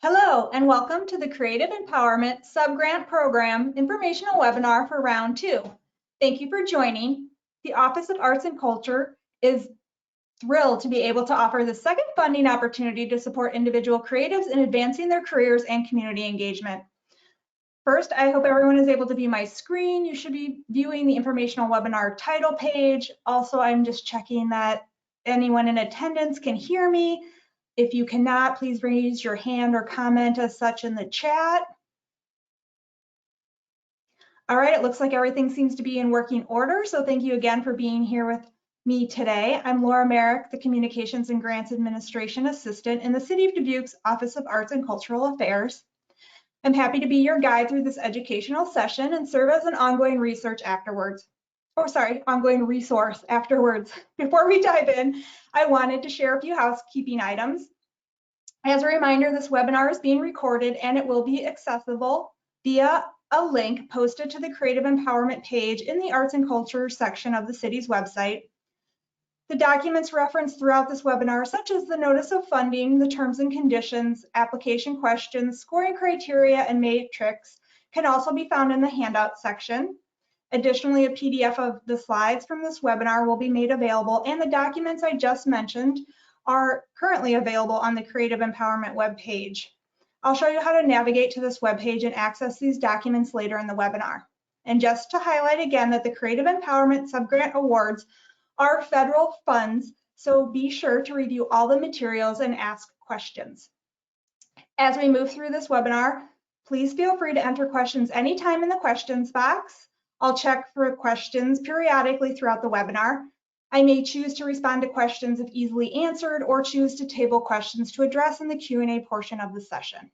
Hello, and welcome to the Creative Empowerment Subgrant Program Informational Webinar for Round 2. Thank you for joining. The Office of Arts and Culture is thrilled to be able to offer the second funding opportunity to support individual creatives in advancing their careers and community engagement. First, I hope everyone is able to view my screen. You should be viewing the informational webinar title page. Also, I'm just checking that anyone in attendance can hear me. If you cannot, please raise your hand or comment as such in the chat. All right, it looks like everything seems to be in working order, so thank you again for being here with me today. I'm Laura Merrick, the Communications and Grants Administration Assistant in the City of Dubuque's Office of Arts and Cultural Affairs. I'm happy to be your guide through this educational session and serve as an ongoing resource afterwards. Before we dive in, I wanted to share a few housekeeping items. As a reminder, this webinar is being recorded and it will be accessible via a link posted to the Creative Empowerment page in the Arts and Culture section of the city's website. The documents referenced throughout this webinar, such as the notice of funding, the terms and conditions, application questions, scoring criteria, and matrix, can also be found in the handout section. Additionally, a PDF of the slides from this webinar will be made available, and the documents I just mentioned are currently available on the Creative Empowerment webpage. I'll show you how to navigate to this webpage and access these documents later in the webinar. And just to highlight again that the Creative Empowerment Subgrant Awards are federal funds, so be sure to review all the materials and ask questions. As we move through this webinar, please feel free to enter questions anytime in the questions box. I'll check for questions periodically throughout the webinar. I may choose to respond to questions if easily answered or choose to table questions to address in the Q&A portion of the session.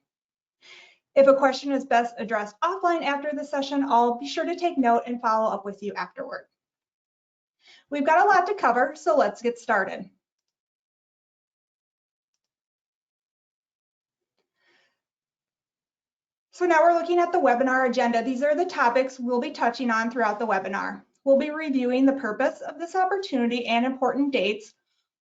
If a question is best addressed offline after the session, I'll be sure to take note and follow up with you afterward. We've got a lot to cover, so let's get started. So now we're looking at the webinar agenda. These are the topics we'll be touching on throughout the webinar. We'll be reviewing the purpose of this opportunity and important dates.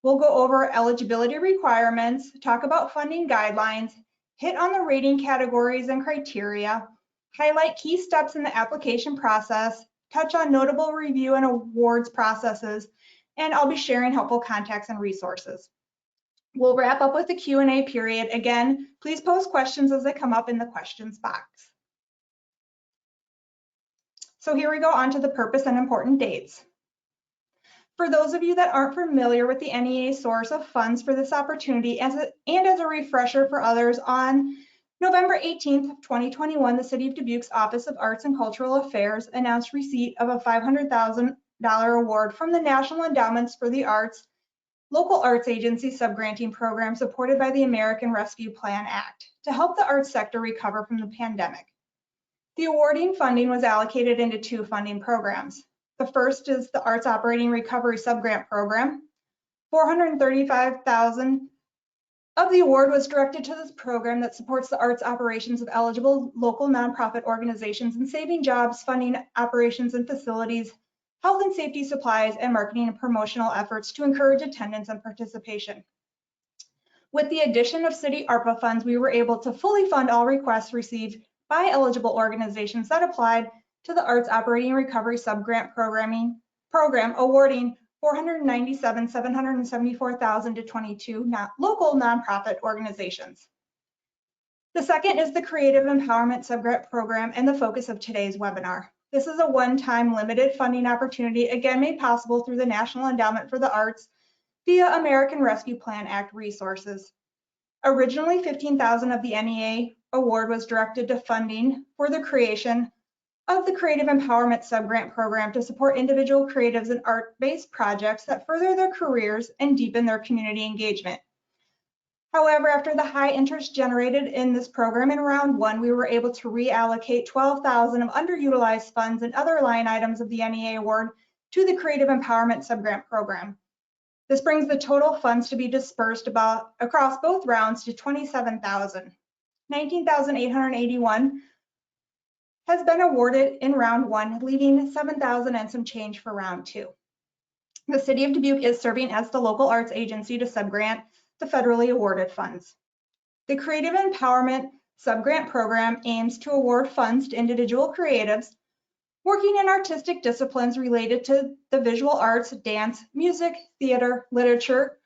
We'll go over eligibility requirements, talk about funding guidelines, hit on the rating categories and criteria, highlight key steps in the application process, touch on notable review and awards processes, and I'll be sharing helpful contacts and resources. We'll wrap up with the Q&A period. Again, please post questions as they come up in the questions box. So here we go on to the purpose and important dates. For those of you that aren't familiar with the NEA source of funds for this opportunity, and as a refresher for others, on November 18th, 2021, the City of Dubuque's Office of Arts and Cultural Affairs announced receipt of a $500,000 award from the National Endowments for the Arts Local Arts Agency Subgranting Program supported by the American Rescue Plan Act to help the arts sector recover from the pandemic. The awarding funding was allocated into two funding programs. The first is the Arts Operating Recovery Subgrant Program. $435,000 of the award was directed to this program that supports the arts operations of eligible local nonprofit organizations in saving jobs, funding operations and facilities, health and safety supplies, and marketing and promotional efforts to encourage attendance and participation. With the addition of city ARPA funds, we were able to fully fund all requests received by eligible organizations that applied to the Arts Operating Recovery Subgrant Program, awarding $497,774,000 to 22 local nonprofit organizations. The second is the Creative Empowerment Subgrant Program and the focus of today's webinar. This is a one-time limited funding opportunity, again made possible through the National Endowment for the Arts via American Rescue Plan Act resources. Originally, $15,000 of the NEA award was directed to funding for the creation of the Creative Empowerment Subgrant Program to support individual creatives in art-based projects that further their careers and deepen their community engagement. However, after the high interest generated in this program in round one, we were able to reallocate $12,000 of underutilized funds and other line items of the NEA award to the Creative Empowerment Subgrant Program. This brings the total funds to be dispersed across both rounds to $27,000. $19,881 has been awarded in round one, leaving $7,000 and some change for round two. The City of Dubuque is serving as the local arts agency to subgrant the federally awarded funds. The Creative Empowerment Subgrant Program aims to award funds to individual creatives working in artistic disciplines related to the visual arts, dance, music, theater, literature,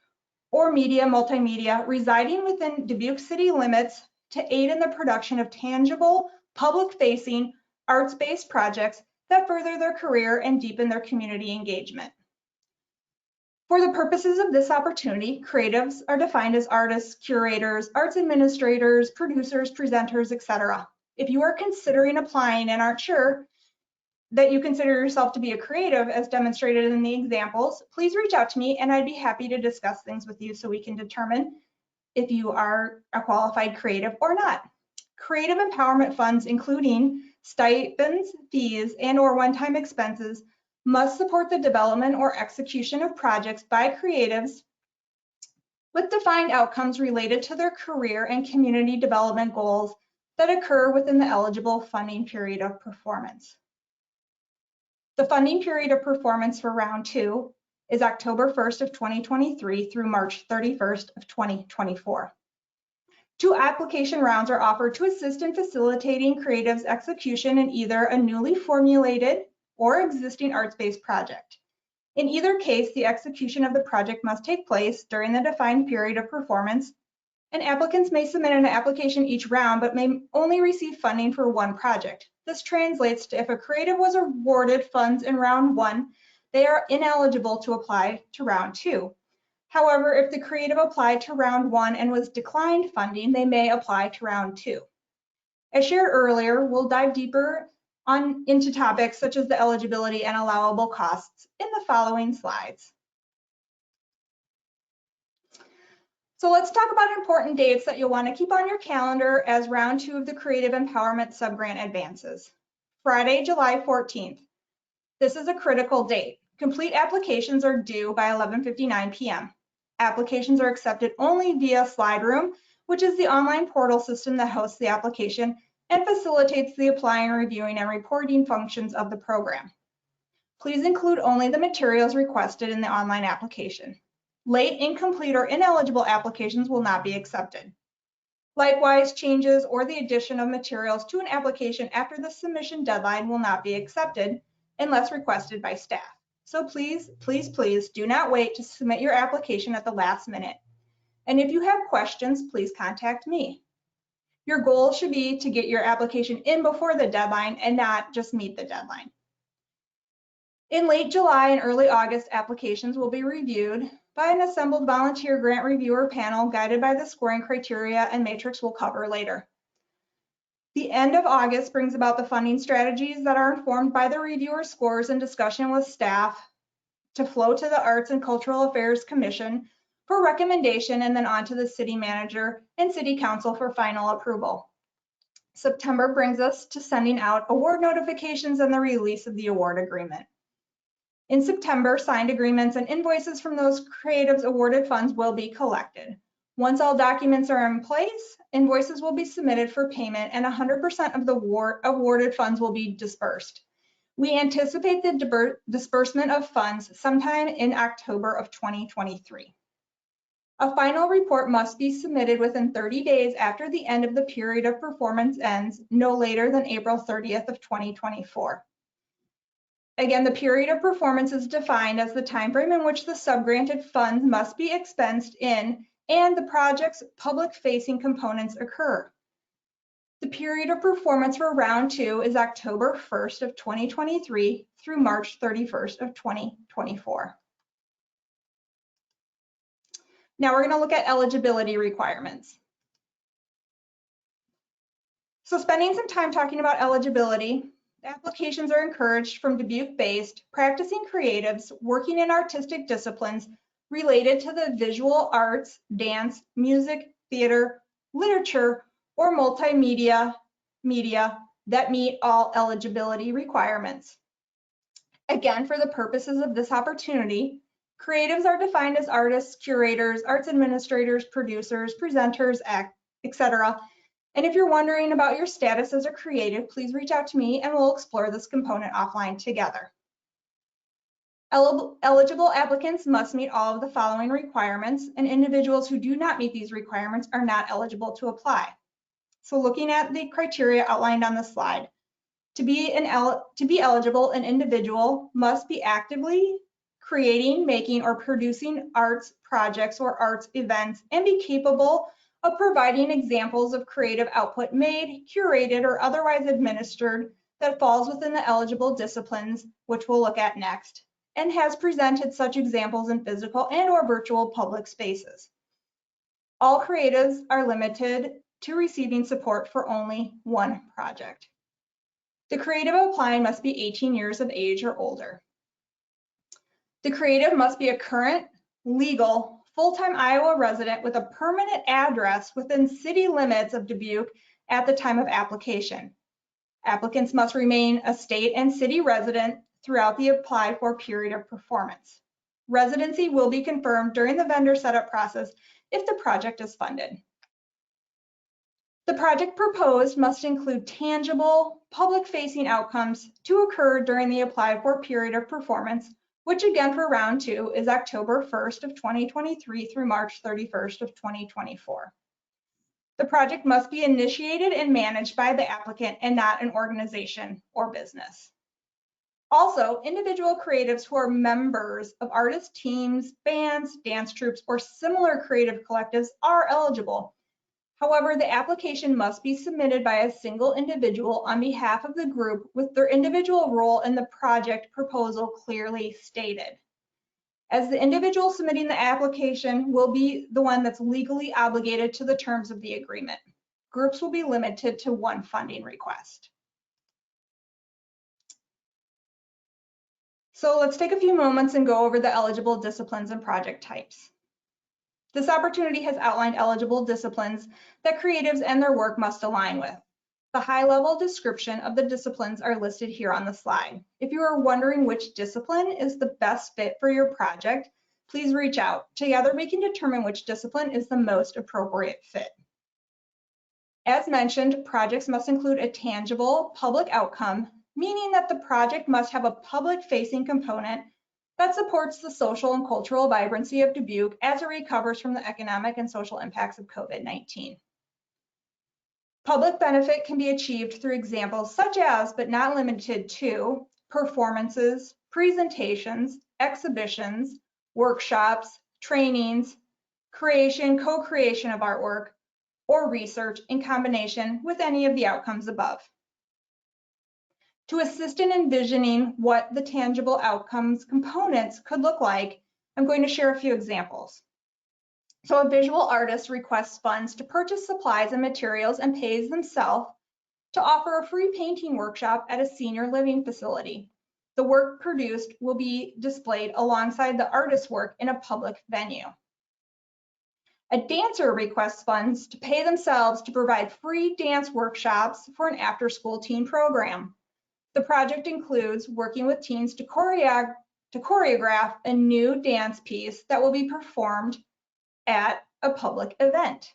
or media, multimedia, residing within Dubuque city limits to aid in the production of tangible, public-facing, arts-based projects that further their career and deepen their community engagement. For the purposes of this opportunity, creatives are defined as artists, curators, arts administrators, producers, presenters, etc. If you are considering applying and aren't sure that you consider yourself to be a creative as demonstrated in the examples, please reach out to me and I'd be happy to discuss things with you so we can determine if you are a qualified creative or not. Creative empowerment funds, including stipends, fees, and/or one-time expenses, must support the development or execution of projects by creatives with defined outcomes related to their career and community development goals that occur within the eligible funding period of performance. The funding period of performance for round 2 is October 1st of 2023 through March 31st of 2024. 2 application rounds are offered to assist in facilitating creatives' execution in either a newly formulated or existing arts-based project. In either case, the execution of the project must take place during the defined period of performance, and applicants may submit an application each round but may only receive funding for one project. This translates to if a creative was awarded funds in round 1, they are ineligible to apply to round 2. However, if the creative applied to round 1 and was declined funding, they may apply to round 2. As shared earlier, we'll dive deeper into topics such as the eligibility and allowable costs in the following slides. So let's talk about important dates that you'll want to keep on your calendar as round 2 of the Creative Empowerment Subgrant advances. Friday, July 14th. This is a critical date. Complete applications are due by 11:59 p.m. Applications are accepted only via Slide Room, which is the online portal system that hosts the application and facilitates the applying, reviewing, and reporting functions of the program. Please include only the materials requested in the online application. Late, incomplete, or ineligible applications will not be accepted. Likewise, changes or the addition of materials to an application after the submission deadline will not be accepted unless requested by staff. So please, please, please do not wait to submit your application at the last minute. And if you have questions, please contact me. Your goal should be to get your application in before the deadline and not just meet the deadline. In late July and early August, applications will be reviewed by an assembled volunteer grant reviewer panel guided by the scoring criteria and matrix we'll cover later. The end of August brings about the funding strategies that are informed by the reviewer scores and discussion with staff to flow to the Arts and Cultural Affairs Commission for recommendation and then on to the city manager and city council for final approval. September brings us to sending out award notifications and the release of the award agreement. In September, signed agreements and invoices from those creatives awarded funds will be collected. Once all documents are in place, invoices will be submitted for payment and 100% of the awarded funds will be dispersed. We anticipate the disbursement of funds sometime in October of 2023. A final report must be submitted within 30 days after the end of the period of performance ends, no later than April 30th of 2024. Again, the period of performance is defined as the time frame in which the subgranted funds must be expensed in and the project's public-facing components occur. The period of performance for round 2 is October 1st of 2023 through March 31st of 2024. Now we're going to look at eligibility requirements. So spending some time talking about eligibility, applications are encouraged from Dubuque-based practicing creatives working in artistic disciplines related to the visual arts, dance, music, theater, literature, or multimedia that meet all eligibility requirements. Again, for the purposes of this opportunity, creatives are defined as artists, curators, arts administrators, producers, presenters, etc. And if you're wondering about your status as a creative, please reach out to me and we'll explore this component offline together. Eligible applicants must meet all of the following requirements, and individuals who do not meet these requirements are not eligible to apply. So looking at the criteria outlined on the slide, to be eligible, an individual must be actively creating, making, or producing arts projects or arts events and be capable of providing examples of creative output made, curated, or otherwise administered that falls within the eligible disciplines, which we'll look at next, and has presented such examples in physical and/or virtual public spaces. All creatives are limited to receiving support for only one project. The creative applying must be 18 years of age or older. The creative must be a current, legal, full-time Iowa resident with a permanent address within city limits of Dubuque at the time of application. Applicants must remain a state and city resident throughout the applied for period of performance. Residency will be confirmed during the vendor setup process if the project is funded. The project proposed must include tangible, public-facing outcomes to occur during the applied for period of performance, which again for round 2 is October 1st of 2023 through March 31st of 2024. The project must be initiated and managed by the applicant and not an organization or business. Also, individual creatives who are members of artist teams, bands, dance troupes, or similar creative collectives are eligible. However, the application must be submitted by a single individual on behalf of the group with their individual role in the project proposal clearly stated. As the individual submitting the application will be the one that's legally obligated to the terms of the agreement. Groups will be limited to one funding request. So let's take a few moments and go over the eligible disciplines and project types. This opportunity has outlined eligible disciplines that creatives and their work must align with. The high-level description of the disciplines are listed here on the slide. If you are wondering which discipline is the best fit for your project, please reach out. Together we can determine which discipline is the most appropriate fit. As mentioned, projects must include a tangible public outcome, meaning that the project must have a public-facing component that supports the social and cultural vibrancy of Dubuque as it recovers from the economic and social impacts of COVID-19. Public benefit can be achieved through examples such as, but not limited to, performances, presentations, exhibitions, workshops, trainings, creation, co-creation of artwork, or research in combination with any of the outcomes above. To assist in envisioning what the tangible outcomes components could look like, I'm going to share a few examples. So a visual artist requests funds to purchase supplies and materials and pays themselves to offer a free painting workshop at a senior living facility. The work produced will be displayed alongside the artist's work in a public venue. A dancer requests funds to pay themselves to provide free dance workshops for an after-school teen program. The project includes working with teens to choreograph a new dance piece that will be performed at a public event.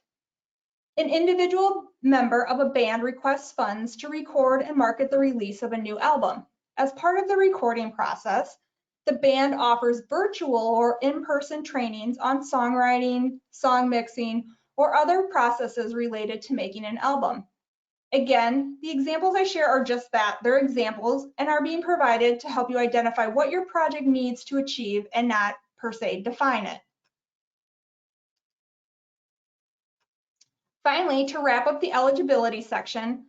An individual member of a band requests funds to record and market the release of a new album. As part of the recording process, the band offers virtual or in-person trainings on songwriting, song mixing, or other processes related to making an album. Again, the examples I share are just that. They're examples and are being provided to help you identify what your project needs to achieve and not per se define it. Finally, to wrap up the eligibility section,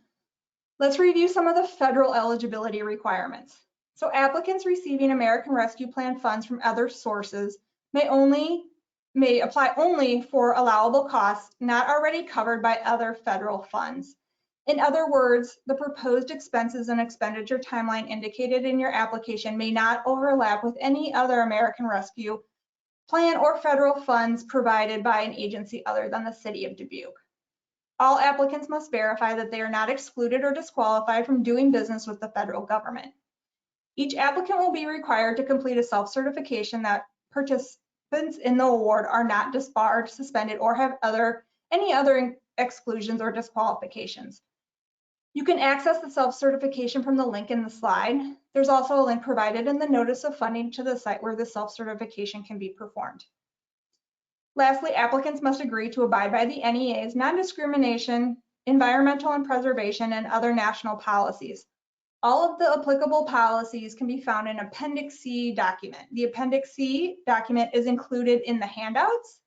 let's review some of the federal eligibility requirements. So applicants receiving American Rescue Plan funds from other sources may apply only for allowable costs not already covered by other federal funds. In other words, the proposed expenses and expenditure timeline indicated in your application may not overlap with any other American Rescue Plan or federal funds provided by an agency other than the City of Dubuque. All applicants must verify that they are not excluded or disqualified from doing business with the federal government. Each applicant will be required to complete a self-certification that participants in the award are not disbarred, suspended, or have any other exclusions or disqualifications. You can access the self-certification from the link in the slide. There's also a link provided in the notice of funding to the site where the self-certification can be performed. Lastly, applicants must agree to abide by the NEA's non-discrimination, environmental and preservation, and other national policies. All of the applicable policies can be found in Appendix C document. The Appendix C document is included in the handouts.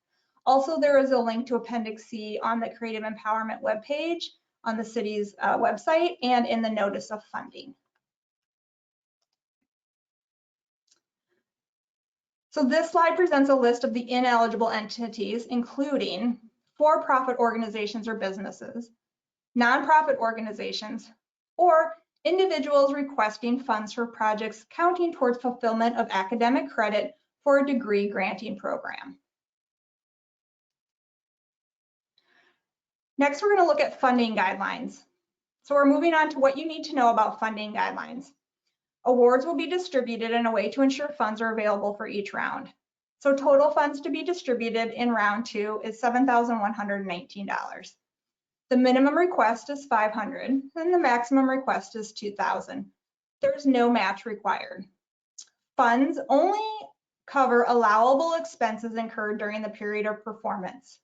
Also, there is a link to Appendix C on the Creative Empowerment webpage on the city's website and in the notice of funding. So this slide presents a list of the ineligible entities, including for-profit organizations or businesses, nonprofit organizations, or individuals requesting funds for projects counting towards fulfillment of academic credit for a degree granting program. Next, we're going to look at funding guidelines. So we're moving on to what you need to know about funding guidelines. Awards will be distributed in a way to ensure funds are available for each round. So total funds to be distributed in round 2 is $7,119. The minimum request is $500 and the maximum request is $2,000. There's no match required. Funds only cover allowable expenses incurred during the period of performance.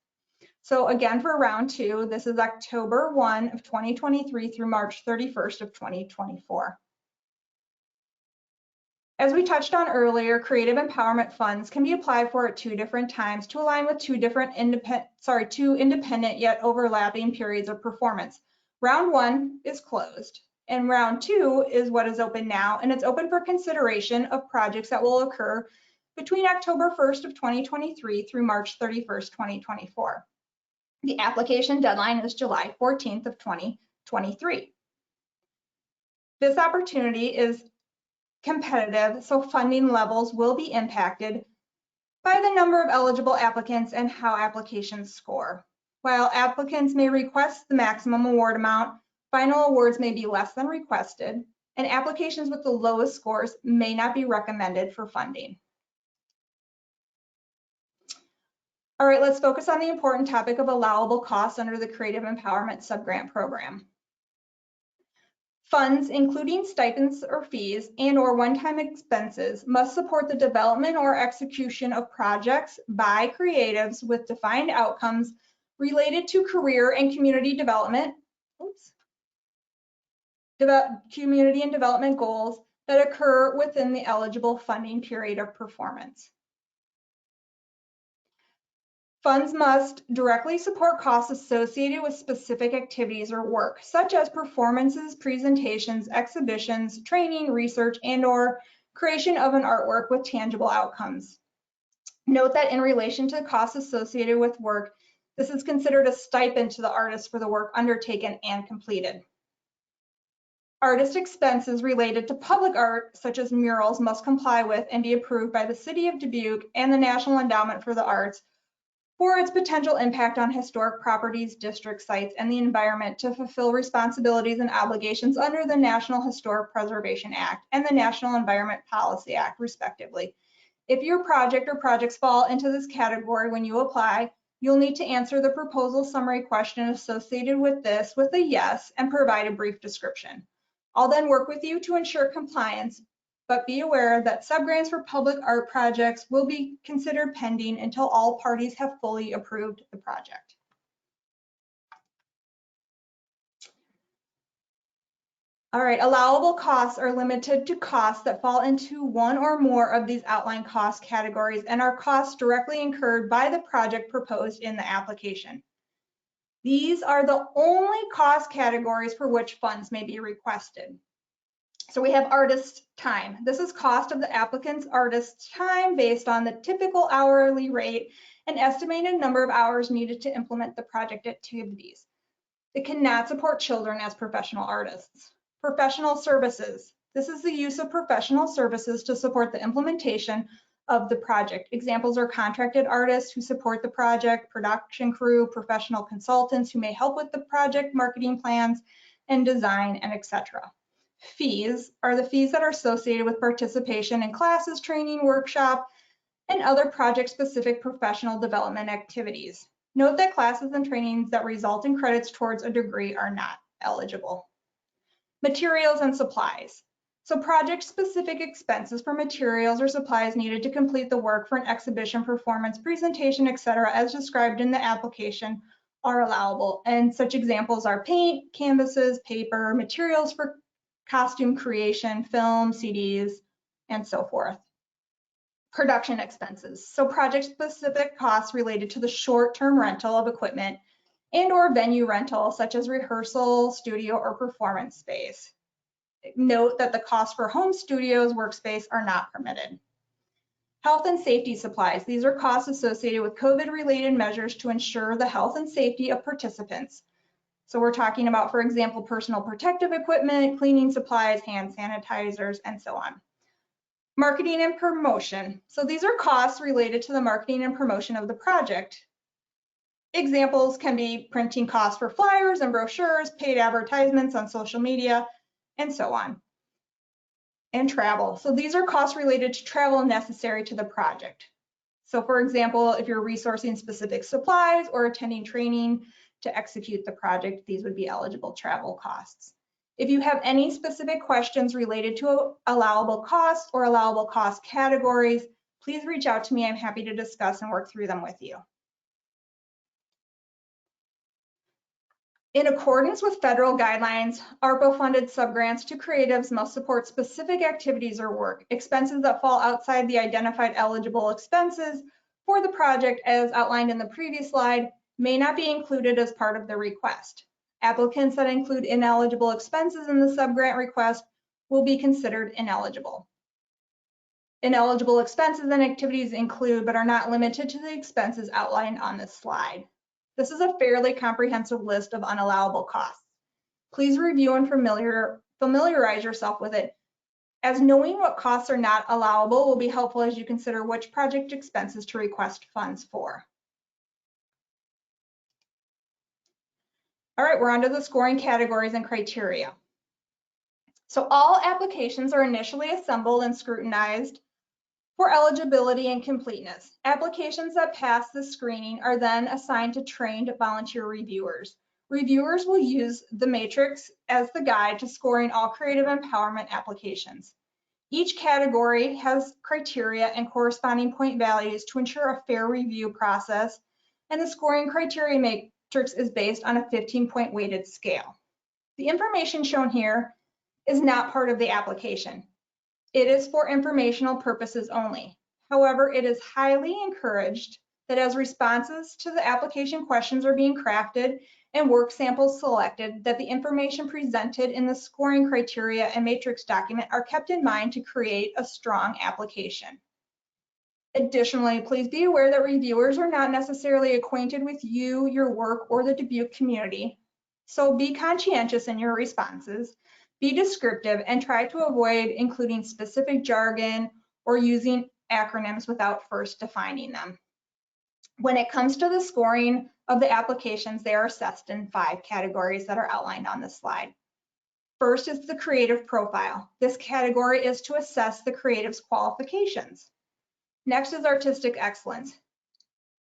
So again, for round 2, this is October 1 of 2023 through March 31st of 2024. As we touched on earlier, creative empowerment funds can be applied for at 2 different times to align with 2 independent yet overlapping periods of performance. Round 1 is closed, and round 2 is what is open now, and it's open for consideration of projects that will occur between October 1st of 2023 through March 31st, 2024. The application deadline is July 14th of 2023. This opportunity is competitive, so funding levels will be impacted by the number of eligible applicants and how applications score. While applicants may request the maximum award amount, final awards may be less than requested, and applications with the lowest scores may not be recommended for funding. All right, let's focus on the important topic of allowable costs under the Creative Empowerment Subgrant Program. Funds, including stipends or fees and/or one-time expenses, must support the development or execution of projects by creatives with defined outcomes related to career and community development, community and development goals that occur within the eligible funding period of performance. Funds must directly support costs associated with specific activities or work, such as performances, presentations, exhibitions, training, research, and/or creation of an artwork with tangible outcomes. Note that in relation to costs associated with work, this is considered a stipend to the artist for the work undertaken and completed. Artist expenses related to public art, such as murals, must comply with and be approved by the City of Dubuque and the National Endowment for the Arts for its potential impact on historic properties, district sites, and the environment to fulfill responsibilities and obligations under the National Historic Preservation Act and the National Environment Policy Act, respectively. If your project or projects fall into this category when you apply, you'll need to answer the proposal summary question associated with this with a yes and provide a brief description. I'll then work with you to ensure compliance, but be aware that subgrants for public art projects will be considered pending until all parties have fully approved the project. All right, allowable costs are limited to costs that fall into one or more of these outlined cost categories and are costs directly incurred by the project proposed in the application. These are the only cost categories for which funds may be requested. So we have artist time. This is cost of the applicant's artist's time based on the typical hourly rate and estimated number of hours needed to implement the project activities. It cannot support children as professional artists. Professional services. This is the use of professional services to support the implementation of the project. Examples are contracted artists who support the project, production crew, professional consultants who may help with the project marketing plans and design, and etc. Fees are the fees that are associated with participation in classes, training, workshop, and other project-specific professional development activities. Note that classes and trainings that result in credits towards a degree are not eligible. Materials and supplies. So project-specific expenses for materials or supplies needed to complete the work for an exhibition, performance, presentation, etc., as described in the application are allowable. And such examples are paint, canvases, paper, materials for costume creation, film, CDs, and so forth. Production expenses. So project-specific costs related to the short-term rental of equipment and/or venue rental, such as rehearsal, studio, or performance space. Note that the costs for home studios workspace are not permitted. Health and safety supplies. These are costs associated with COVID-related measures to ensure the health and safety of participants. So we're talking about, for example, personal protective equipment, cleaning supplies, hand sanitizers, and so on. Marketing and promotion. So these are costs related to the marketing and promotion of the project. Examples can be printing costs for flyers and brochures, paid advertisements on social media, and so on. And travel. So these are costs related to travel necessary to the project. So for example, if you're resourcing specific supplies or attending training to execute the project, these would be eligible travel costs. If you have any specific questions related to allowable costs or allowable cost categories, please reach out to me. I'm happy to discuss and work through them with you. In accordance with federal guidelines, ARPA-funded subgrants to creatives must support specific activities or work. Expenses that fall outside the identified eligible expenses for the project as outlined in the previous slide may not be included as part of the request. Applicants that include ineligible expenses in the subgrant request will be considered ineligible. Ineligible expenses and activities include, but are not limited to, the expenses outlined on this slide. This is a fairly comprehensive list of unallowable costs. Please review and familiarize yourself with it, as knowing what costs are not allowable will be helpful as you consider which project expenses to request funds for. All right, we're on to the scoring categories and criteria. So all applications are initially assembled and scrutinized for eligibility and completeness. Applications that pass the screening are then assigned to trained volunteer reviewers. Reviewers will use the matrix as the guide to scoring all creative empowerment applications. Each category has criteria and corresponding point values to ensure a fair review process, and the scoring criteria matrix is based on a 15-point weighted scale. The information shown here is not part of the application. It is for informational purposes only. However, it is highly encouraged that as responses to the application questions are being crafted and work samples selected, that the information presented in the scoring criteria and matrix document are kept in mind to create a strong application. Additionally, please be aware that reviewers are not necessarily acquainted with you, your work, or the Dubuque community. So be conscientious in your responses, be descriptive, and try to avoid including specific jargon or using acronyms without first defining them. When it comes to the scoring of the applications, they are assessed in 5 categories that are outlined on this slide. First is the creative profile. This category is to assess the creative's qualifications. Next is artistic excellence.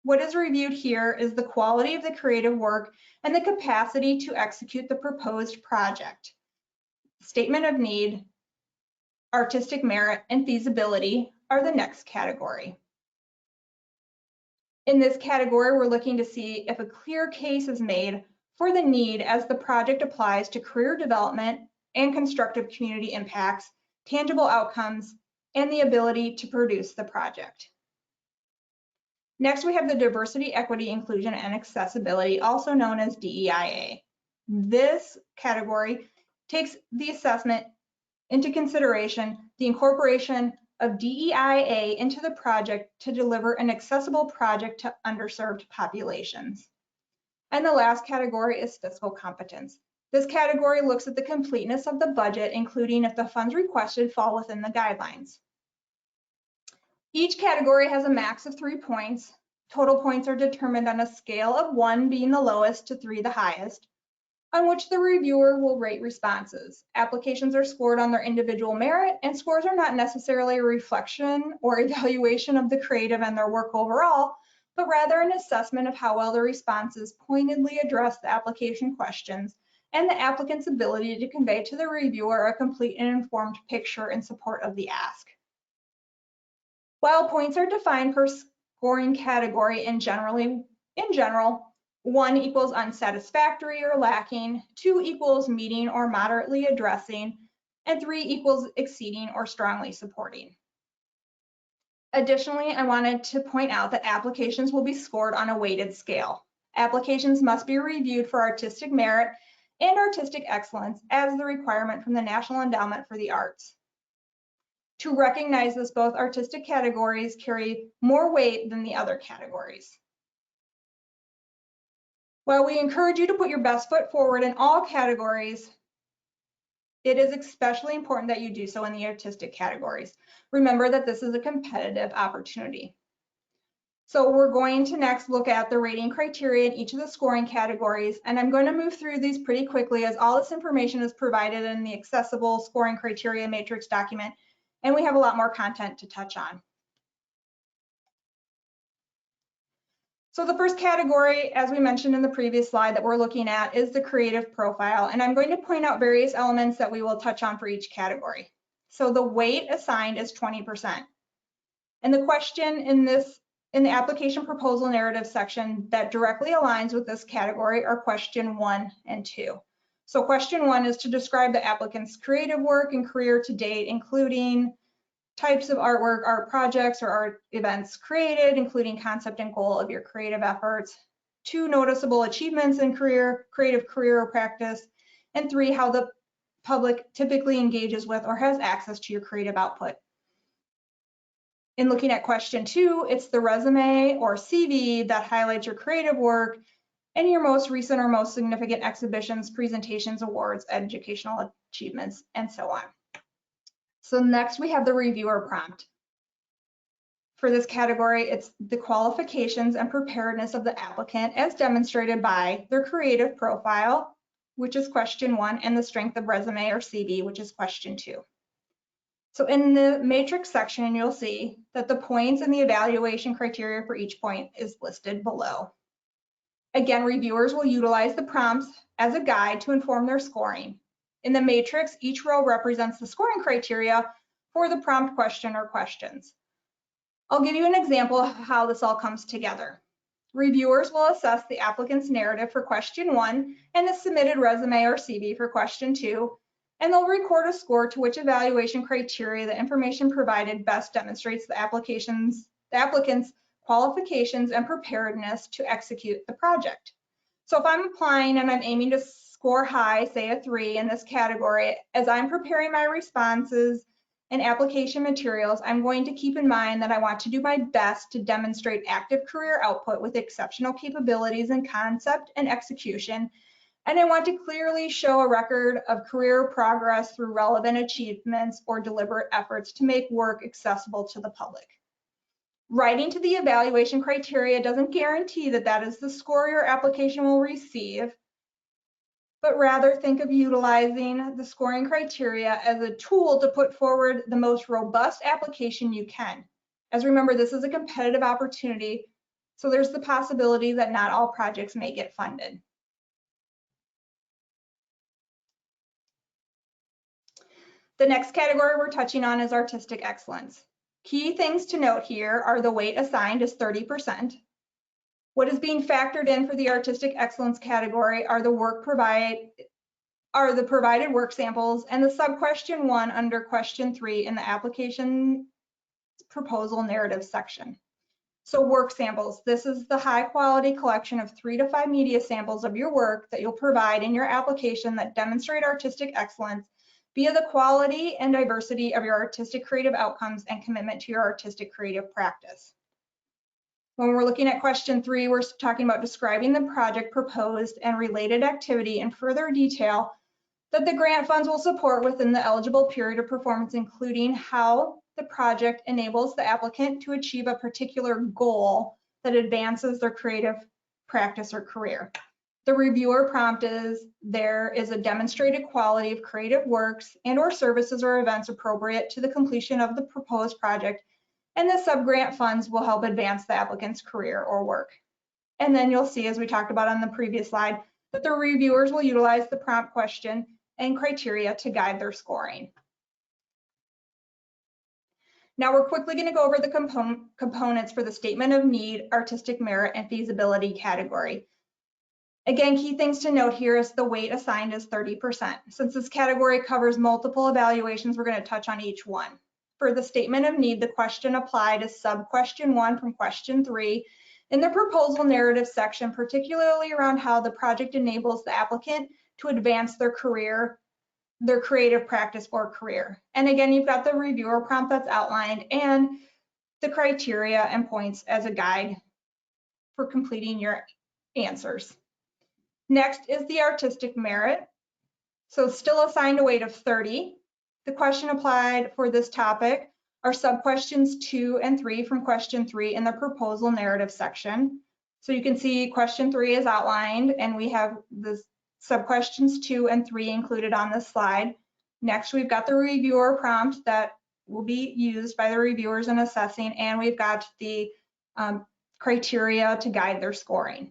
What is reviewed here is the quality of the creative work and the capacity to execute the proposed project. Statement of need, artistic merit, and feasibility are the next category. In this category, we're looking to see if a clear case is made for the need as the project applies to career development and constructive community impacts, tangible outcomes, and the ability to produce the project. Next, we have the diversity, equity, inclusion, and accessibility, also known as DEIA. This category takes the assessment into consideration the incorporation of DEIA into the project to deliver an accessible project to underserved populations. And the last category is fiscal competence. This category looks at the completeness of the budget, including if the funds requested fall within the guidelines. Each category has a max of 3 points. Total points are determined on a scale of 1 being the lowest to 3 the highest, on which the reviewer will rate responses. Applications are scored on their individual merit, and scores are not necessarily a reflection or evaluation of the creative and their work overall, but rather an assessment of how well the responses pointedly address the application questions and the applicant's ability to convey to the reviewer a complete and informed picture in support of the ask. While points are defined per scoring category in general, 1 equals unsatisfactory or lacking, 2 equals meeting or moderately addressing, and 3 equals exceeding or strongly supporting. Additionally, I wanted to point out that applications will be scored on a weighted scale. Applications must be reviewed for artistic merit and artistic excellence as the requirement from the National Endowment for the Arts. To recognize this, both artistic categories carry more weight than the other categories. While we encourage you to put your best foot forward in all categories, it is especially important that you do so in the artistic categories. Remember that this is a competitive opportunity. So we're going to next look at the rating criteria in each of the scoring categories, and I'm going to move through these pretty quickly as all this information is provided in the accessible scoring criteria matrix document, and we have a lot more content to touch on. So the first category, as we mentioned in the previous slide that we're looking at, is the creative profile, and I'm going to point out various elements that we will touch on for each category. So the weight assigned is 20%. And the question in the application proposal narrative section that directly aligns with this category are question 1 and 2. So question 1 is to describe the applicant's creative work and career to date, including types of artwork, art projects, or art events created, including concept and goal of your creative efforts. 2, noticeable achievements in creative career or practice. And 3, how the public typically engages with or has access to your creative output. In looking at question 2, it's the resume or CV that highlights your creative work and your most recent or most significant exhibitions, presentations, awards, educational achievements, and so on. So next we have the reviewer prompt. For this category, it's the qualifications and preparedness of the applicant as demonstrated by their creative profile, which is question 1, and the strength of resume or CV, which is question 2. So in the matrix section, you'll see that the points and the evaluation criteria for each point is listed below. Again, reviewers will utilize the prompts as a guide to inform their scoring. In the matrix, each row represents the scoring criteria for the prompt question or questions. I'll give you an example of how this all comes together. Reviewers will assess the applicant's narrative for question 1 and the submitted resume or CV for question 2, and they'll record a score to which evaluation criteria the information provided best demonstrates the applicant's qualifications and preparedness to execute the project. So if I'm applying and I'm aiming to score high, say a 3 in this category, as I'm preparing my responses and application materials, I'm going to keep in mind that I want to do my best to demonstrate active career output with exceptional capabilities in concept and execution. And I want to clearly show a record of career progress through relevant achievements or deliberate efforts to make work accessible to the public. Writing to the evaluation criteria doesn't guarantee that that is the score your application will receive, but rather think of utilizing the scoring criteria as a tool to put forward the most robust application you can. As remember, this is a competitive opportunity, so there's the possibility that not all projects may get funded. The next category we're touching on is artistic excellence. Key things to note here are the weight assigned is 30%. What is being factored in for the artistic excellence category are the provided work samples and the sub-question 1 under question 3 in the application proposal narrative section. So work samples, this is the high quality collection of 3 to 5 media samples of your work that you'll provide in your application that demonstrate artistic excellence via the quality and diversity of your artistic creative outcomes and commitment to your artistic creative practice. When we're looking at question 3, we're talking about describing the project proposed and related activity in further detail that the grant funds will support within the eligible period of performance, including how the project enables the applicant to achieve a particular goal that advances their creative practice or career. The reviewer prompt is, there is a demonstrated quality of creative works and/or services or events appropriate to the completion of the proposed project, and the subgrant funds will help advance the applicant's career or work. And then you'll see, as we talked about on the previous slide, that the reviewers will utilize the prompt question and criteria to guide their scoring. Now we're quickly going to go over the components for the statement of need, artistic merit, and feasibility category. Again, key things to note here is the weight assigned is 30%. Since this category covers multiple evaluations, we're going to touch on each one. For the statement of need, the question applied is sub-question 1 from question 3 in the proposal narrative section, particularly around how the project enables the applicant to advance their career, their creative practice or career. And again, you've got the reviewer prompt that's outlined and the criteria and points as a guide for completing your answers. Next is the artistic merit. So still assigned a weight of 30. The question applied for this topic are sub-questions 2 and 3 from question 3 in the proposal narrative section. So you can see question 3 is outlined and we have the sub-questions 2 and 3 included on this slide. Next, we've got the reviewer prompt that will be used by the reviewers in assessing, and we've got the criteria to guide their scoring.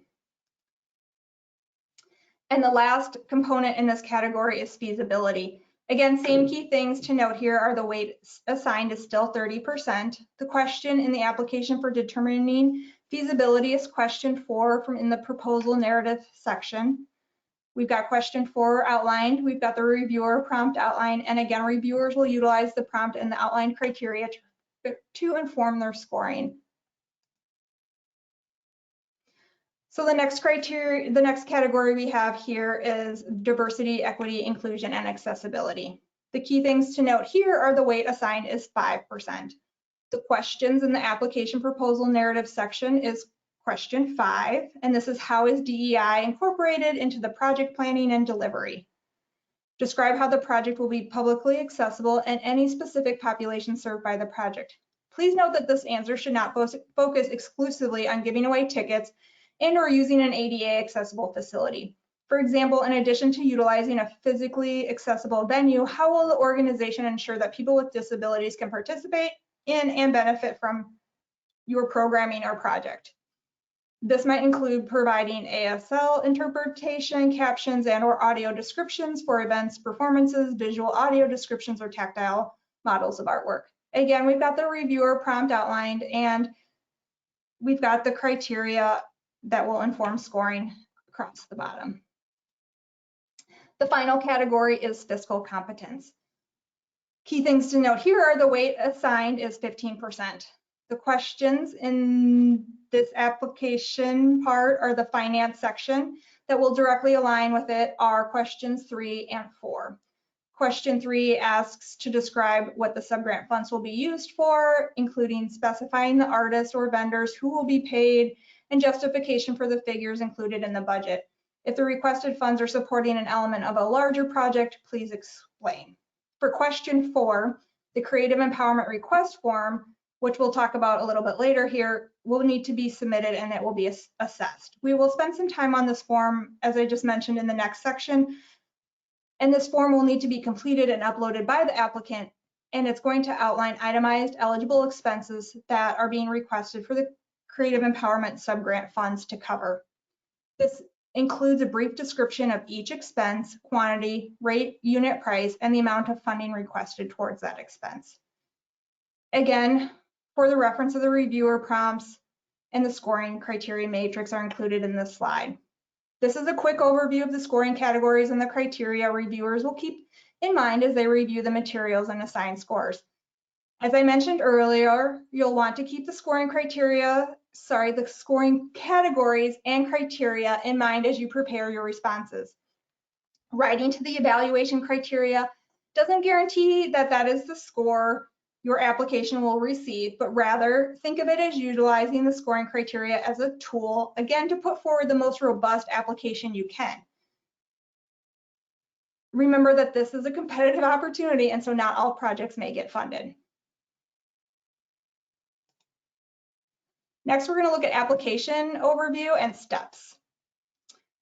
And the last component in this category is feasibility. Again, same key things to note here are the weight assigned is still 30%. The question in the application for determining feasibility is question 4 from in the proposal narrative section. We've got question 4 outlined. We've got the reviewer prompt outlined. And again, reviewers will utilize the prompt and the outlined criteria to inform their scoring. So the next category we have here is diversity, equity, inclusion, and accessibility. The key things to note here are the weight assigned is 5%. The questions in the application proposal narrative section is question 5, and this is how is DEI incorporated into the project planning and delivery? Describe how the project will be publicly accessible and any specific population served by the project. Please note that this answer should not focus exclusively on giving away tickets and or using an ADA accessible facility. For example, in addition to utilizing a physically accessible venue, how will the organization ensure that people with disabilities can participate in and benefit from your programming or project? This might include providing ASL interpretation, captions, and or audio descriptions for events, performances, visual audio descriptions, or tactile models of artwork. Again, we've got the reviewer prompt outlined and we've got the criteria that will inform scoring across the bottom. The final category is fiscal competence. Key things to note here are the weight assigned is 15%. The questions in this application part are the finance section that will directly align with it are questions 3 and 4. Question 3 asks to describe what the subgrant funds will be used for, including specifying the artists or vendors who will be paid and justification for the figures included in the budget. If the requested funds are supporting an element of a larger project, please explain. For question 4, the creative empowerment request form, which we'll talk about a little bit later here, will need to be submitted and it will be assessed. We will spend some time on this form, as I just mentioned, in the next section. And this form will need to be completed and uploaded by the applicant, and it's going to outline itemized eligible expenses that are being requested for the Creative Empowerment Subgrant funds to cover. This includes a brief description of each expense, quantity, rate, unit price, and the amount of funding requested towards that expense. Again, for the reference of the reviewer prompts and the scoring criteria matrix are included in this slide. This is a quick overview of the scoring categories and the criteria reviewers will keep in mind as they review the materials and assign scores. As I mentioned earlier, you'll want to keep the scoring categories and criteria in mind as you prepare your responses. Writing to the evaluation criteria doesn't guarantee that that is the score your application will receive, but rather think of it as utilizing the scoring criteria as a tool, again, to put forward the most robust application you can. Remember that this is a competitive opportunity, and so not all projects may get funded. Next, we're going to look at application overview and steps.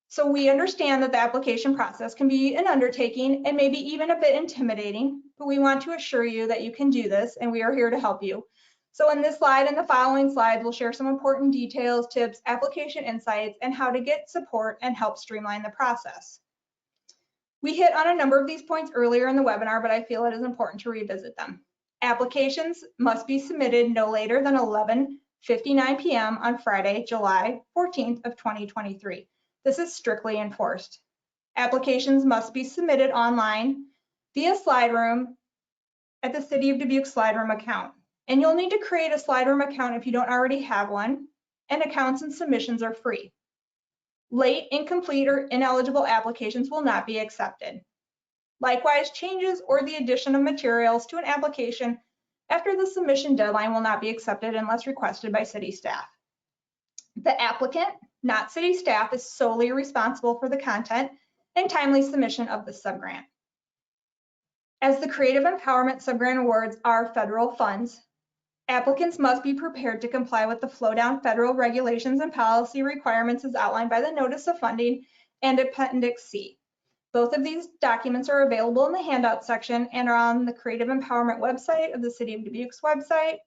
So we understand that the application process can be an undertaking and maybe even a bit intimidating, but we want to assure you that you can do this and we are here to help you. So in this slide and the following slides, we'll share some important details, tips, application insights, and how to get support and help streamline the process. We hit on a number of these points earlier in the webinar, but I feel it is important to revisit them. Applications must be submitted no later than 11:59 p.m. on Friday, July 14th of 2023. This is strictly enforced. Applications must be submitted online via SlideRoom at the City of Dubuque SlideRoom account. And you'll need to create a SlideRoom account if you don't already have one, and accounts and submissions are free. Late, incomplete, or ineligible applications will not be accepted. Likewise, changes or the addition of materials to an application after the submission deadline will not be accepted unless requested by city staff. The applicant, not city staff, is solely responsible for the content and timely submission of the subgrant. As the Creative Empowerment Subgrant Awards are federal funds, applicants must be prepared to comply with the flow-down federal regulations and policy requirements as outlined by the Notice of Funding and Appendix C. Both of these documents are available in the handout section and are on the Creative Empowerment website of the City of Dubuque's website.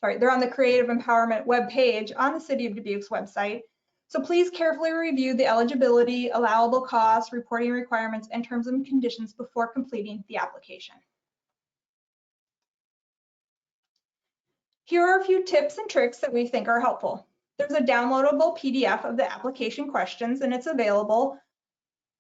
They're on the Creative Empowerment webpage on the City of Dubuque's website. So please carefully review the eligibility, allowable costs, reporting requirements, and terms and conditions before completing the application. Here are a few tips and tricks that we think are helpful. There's a downloadable PDF of the application questions, and it's available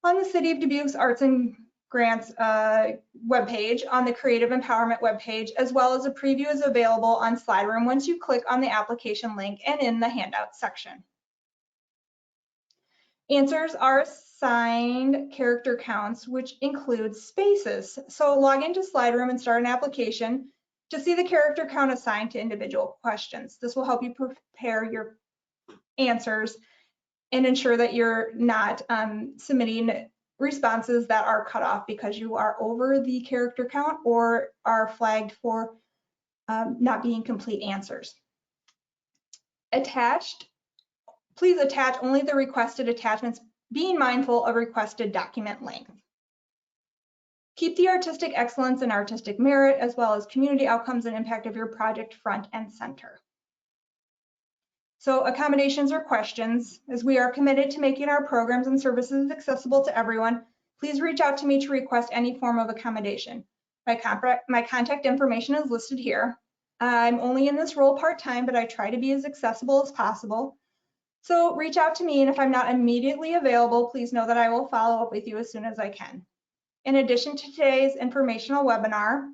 on the City of Dubuque's Arts and Grants webpage, on the Creative Empowerment webpage, as well as a preview is available on SlideRoom once you click on the application link and in the handout section. Answers are assigned character counts, which includes spaces. So log into SlideRoom and start an application to see the character count assigned to individual questions. This will help you prepare your answers and ensure that you're not submitting responses that are cut off because you are over the character count or are flagged for not being complete answers. Please attach only the requested attachments, being mindful of requested document length. Keep the artistic excellence and artistic merit, as well as community outcomes and impact of your project front and center. So accommodations or questions, as we are committed to making our programs and services accessible to everyone, please reach out to me to request any form of accommodation. My contact information is listed here. I'm only in this role part-time, but I try to be as accessible as possible. So reach out to me, and if I'm not immediately available, please know that I will follow up with you as soon as I can. In addition to today's informational webinar,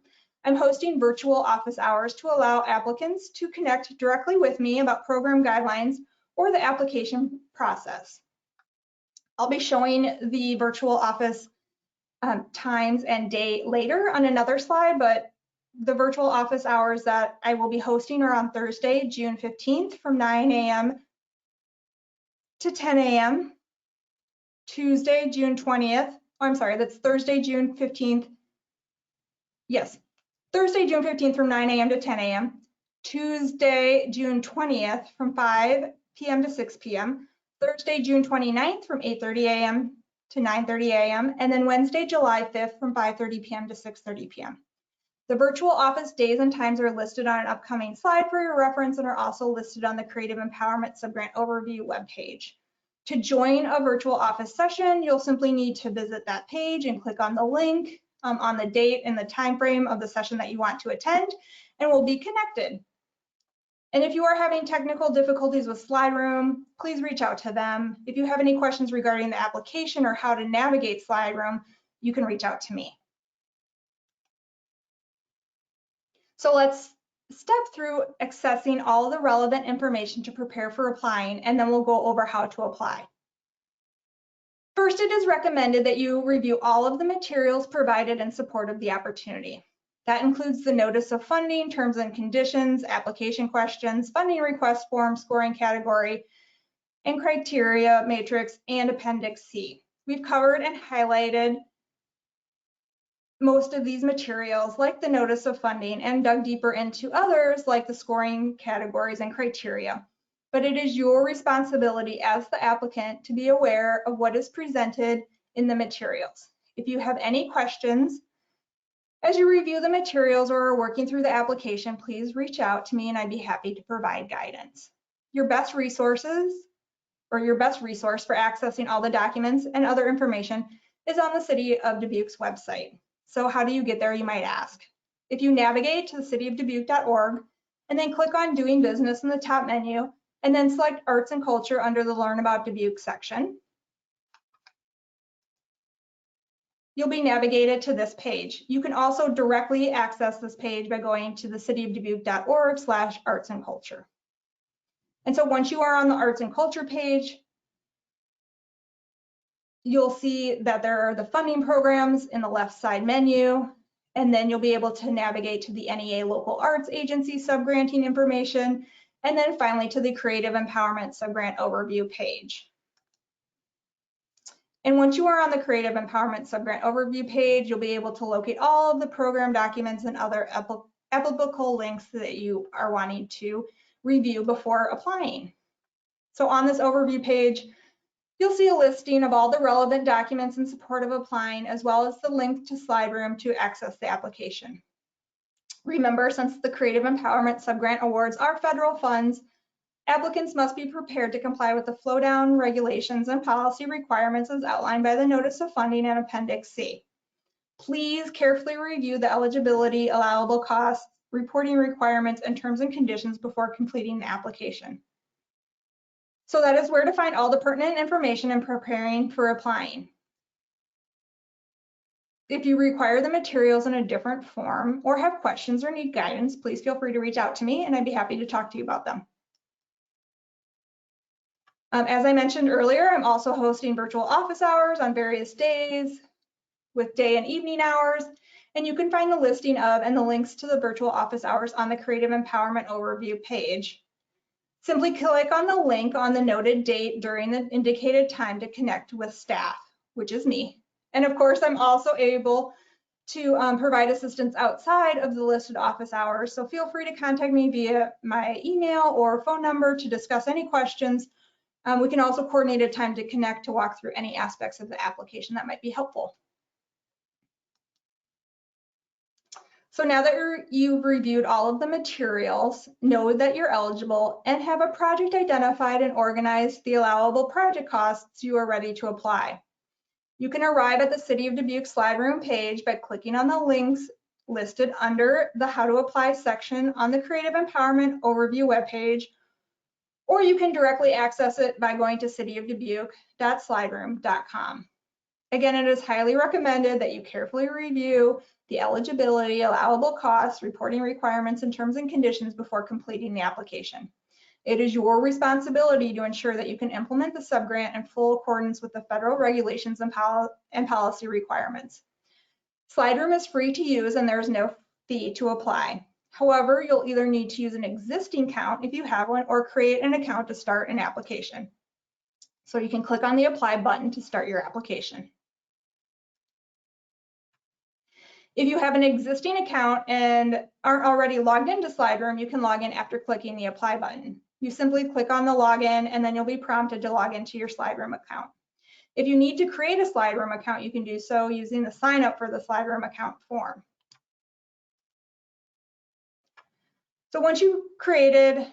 I'm hosting virtual office hours to allow applicants to connect directly with me about program guidelines or the application process. I'll be showing the virtual office times and date later on another slide, but the virtual office hours that I will be hosting are on Thursday, June 15th from 9 a.m. to 10 a.m. Tuesday, June 20th. Oh, I'm sorry, that's Thursday, June 15th. Yes, Thursday, June 15th from 9 a.m. to 10 a.m. Tuesday, June 20th from 5 p.m. to 6 p.m. Thursday, June 29th from 8:30 a.m. to 9:30 a.m. And then Wednesday, July 5th from 5:30 p.m. to 6:30 p.m. The virtual office days and times are listed on an upcoming slide for your reference and are also listed on the Creative Empowerment Subgrant Overview webpage. To join a virtual office session, you'll simply need to visit that page and click on the link on the date and the time frame of the session that you want to attend, and we'll be connected. And if you are having technical difficulties with SlideRoom, please reach out to them. If you have any questions regarding the application or how to navigate SlideRoom, you can reach out to me. So let's step through accessing all the relevant information to prepare for applying, and then we'll go over how to apply. First, it is recommended that you review all of the materials provided in support of the opportunity. That includes the notice of funding, terms and conditions, application questions, funding request form, scoring category, and criteria matrix, and Appendix C. We've covered and highlighted most of these materials, like the notice of funding, and dug deeper into others, like the scoring categories and criteria. But it is your responsibility as the applicant to be aware of what is presented in the materials. If you have any questions, As you review the materials or are working through the application, please reach out to me and I'd be happy to provide guidance. Your best resources or your best resource for accessing all the documents and other information is on the City of Dubuque's website. So how do you get there, you might ask? If you navigate to the cityofdubuque.org and then click on Doing Business in the top menu and then select Arts and Culture under the Learn About Dubuque section, you'll be navigated to this page. You can also directly access this page by going to the cityofdubuque.org/arts and culture. And so once you are on the arts and culture page, you'll see that there are the funding programs in the left side menu, and then you'll be able to navigate to the NEA Local Arts Agency subgranting information, and then finally to the Creative Empowerment Subgrant Overview page. And once you are on the Creative Empowerment Subgrant Overview page, you'll be able to locate all of the program documents and other applicable links that you are wanting to review before applying. So on this overview page, you'll see a listing of all the relevant documents in support of applying, as well as the link to SlideRoom to access the application. Remember, since the Creative Empowerment Subgrant Awards are federal funds, applicants must be prepared to comply with the flow-down regulations and policy requirements as outlined by the Notice of Funding and Appendix C. Please carefully review the eligibility, allowable costs, reporting requirements, and terms and conditions before completing the application. So that is where to find all the pertinent information in preparing for applying. If you require the materials in a different form or have questions or need guidance, please feel free to reach out to me and I'd be happy to talk to you about them. As I mentioned earlier, I'm also hosting virtual office hours on various days with day and evening hours, and you can find the listing of and the links to the virtual office hours on the Creative Empowerment Overview page. Simply click on the link on the noted date during the indicated time to connect with staff, which is me. And of course, I'm also able to provide assistance outside of the listed office hours, so feel free to contact me via my email or phone number to discuss any questions. We can also coordinate a time to connect to walk through any aspects of the application that might be helpful. So now that you've reviewed all of the materials, know that you're eligible, and have a project identified and organized the allowable project costs, you are ready to apply. You can arrive at the City of Dubuque SlideRoom page by clicking on the links listed under the How to Apply section on the Creative Empowerment Overview webpage, or you can directly access it by going to cityofdubuque.slideroom.com. Again, it is highly recommended that you carefully review the eligibility, allowable costs, reporting requirements, and terms and conditions before completing the application. It is your responsibility to ensure that you can implement the subgrant in full accordance with the federal regulations and policy requirements. SlideRoom is free to use and there is no fee to apply. However, you'll either need to use an existing account if you have one or create an account to start an application. So you can click on the Apply button to start your application. If you have an existing account and aren't already logged into SlideRoom, you can log in after clicking the Apply button. You simply click on the login and then you'll be prompted to log into your SlideRoom account. If you need to create a SlideRoom account, you can do so using the Sign Up for the SlideRoom account form. So once you've created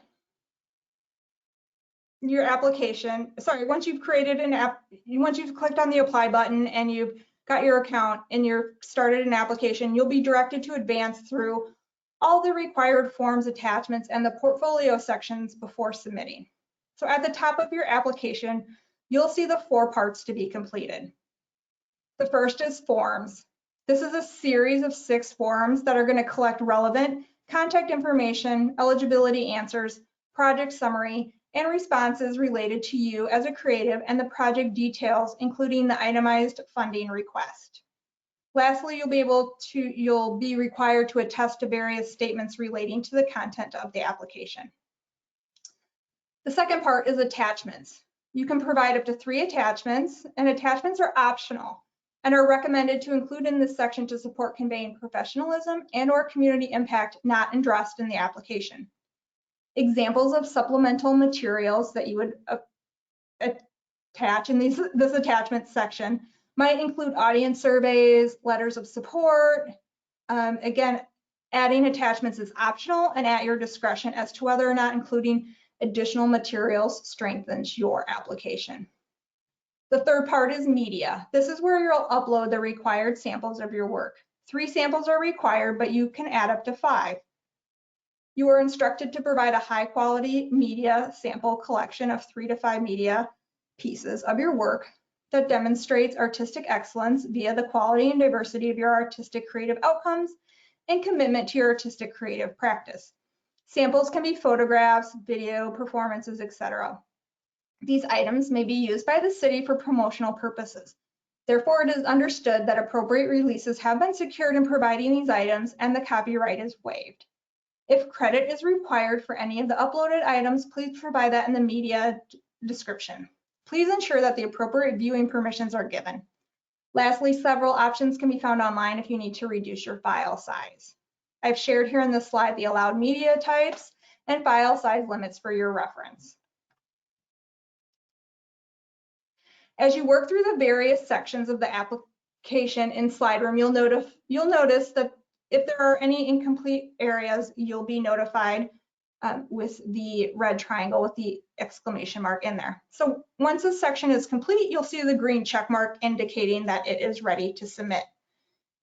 your application, once you've created an app, once you've clicked on the Apply button and you've got your account and you're started an application, you'll be directed to advance through all the required forms, attachments, and the portfolio sections before submitting. So at the top of your application, you'll see the 4 parts to be completed. The first is forms. This is a series of 6 forms that are going to collect relevant contact information, eligibility answers, project summary, and responses related to you as a creative and the project details, including the itemized funding request. Lastly, you'll be required to attest to various statements relating to the content of the application. The second part is attachments. You can provide up to 3 attachments, and attachments are optional and are recommended to include in this section to support conveying professionalism and/or community impact not addressed in the application. Examples of supplemental materials that you would attach in this attachment section might include audience surveys, letters of support, Again, adding attachments is optional and at your discretion as to whether or not including additional materials strengthens your application. The third part is media. This is where you'll upload the required samples of your work. 3 samples are required, but you can add up to 5. You are instructed to provide a high quality media sample collection of 3 to 5 media pieces of your work that demonstrates artistic excellence via the quality and diversity of your artistic creative outcomes and commitment to your artistic creative practice. Samples can be photographs, video, performances, etc. These items may be used by the city for promotional purposes. Therefore, it is understood that appropriate releases have been secured in providing these items and the copyright is waived. If credit is required for any of the uploaded items, please provide that in the media description. Please ensure that the appropriate viewing permissions are given. Lastly, several options can be found online if you need to reduce your file size. I've shared here in this slide the allowed media types and file size limits for your reference. As you work through the various sections of the application in SlideRoom, you'll notice that if there are any incomplete areas, you'll be notified with the red triangle with the exclamation mark in there. So once a section is complete, you'll see the green check mark indicating that it is ready to submit.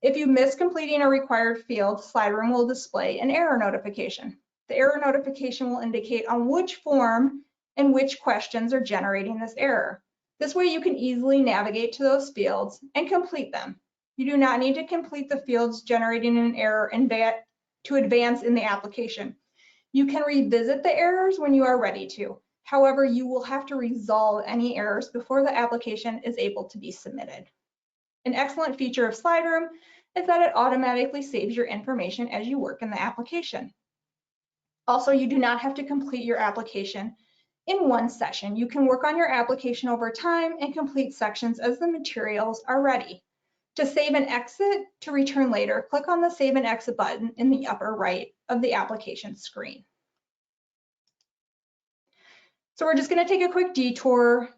If you miss completing a required field, SlideRoom will display an error notification. The error notification will indicate on which form and which questions are generating this error. This way you can easily navigate to those fields and complete them. You do not need to complete the fields generating an error to advance in the application. You can revisit the errors when you are ready to. However, you will have to resolve any errors before the application is able to be submitted. An excellent feature of SlideRoom is that it automatically saves your information as you work in the application. Also, you do not have to complete your application in one session. You can work on your application over time and complete sections as the materials are ready. To save and exit to return later, click on the Save and Exit button in the upper right of the application screen. So we're just going to take a quick detour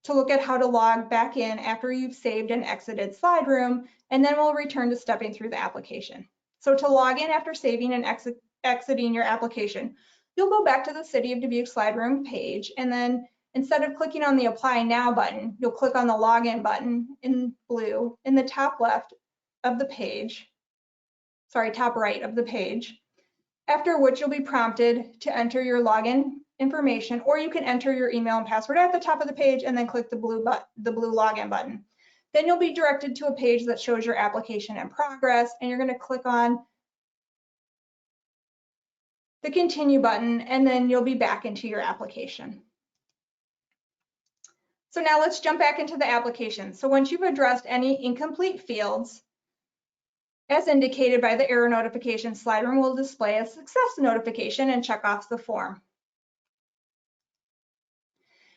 to look at how to log back in after you've saved and exited SlideRoom, and then we'll return to stepping through the application. So to log in after saving and exiting your application, you'll go back to the City of Dubuque SlideRoom page, and then instead of clicking on the Apply Now button, you'll click on the Login button in blue in the top left of the page, top right of the page, after which you'll be prompted to enter your login information, or you can enter your email and password at the top of the page and then click the blue Login button. Then you'll be directed to a page that shows your application in progress, and you're going to click on the Continue button, and then you'll be back into your application. So now let's jump back into the application. So once you've addressed any incomplete fields, as indicated by the error notification, SlideRoom will display a success notification and check off the form.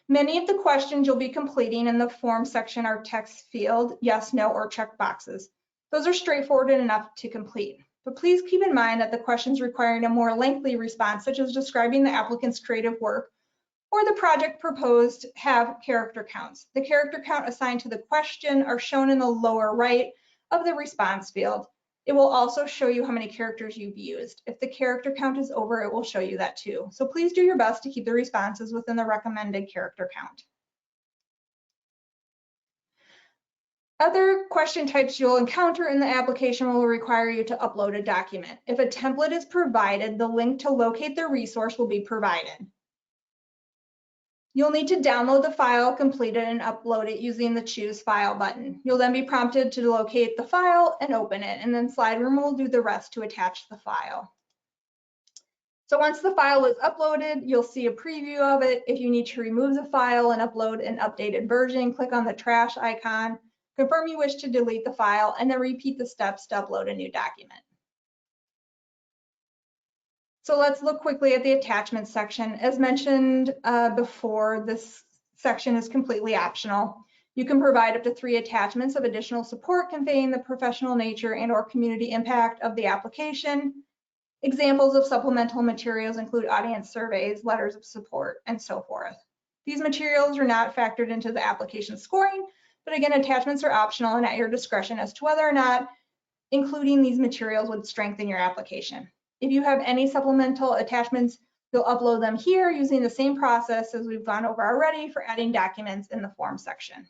Many of the questions you'll be completing in the form section are text field, yes, no, or check boxes. Those are straightforward enough to complete. But please keep in mind that the questions requiring a more lengthy response, such as describing the applicant's creative work or the project proposed, have character counts. The character count assigned to the question are shown in the lower right of the response field. It will also show you how many characters you've used. If the character count is over, it will show you that too. So please do your best to keep the responses within the recommended character count. Other question types you'll encounter in the application will require you to upload a document. If a template is provided, the link to locate the resource will be provided. You'll need to download the file completed and upload it using the Choose File button. You'll then be prompted to locate the file and open it, and then SlideRoom will do the rest to attach the file. So once the file is uploaded, you'll see a preview of it. If you need to remove the file and upload an updated version, click on the trash icon, confirm you wish to delete the file, and then repeat the steps to upload a new document. So let's look quickly at the attachments section. As mentioned before, this section is completely optional. You can provide up to 3 attachments of additional support conveying the professional nature and/or community impact of the application. Examples of supplemental materials include audience surveys, letters of support, and so forth. These materials are not factored into the application scoring, but again, attachments are optional and at your discretion as to whether or not Including these materials would strengthen your application. If you have any supplemental attachments, you'll upload them here using the same process as we've gone over already for adding documents in the form section.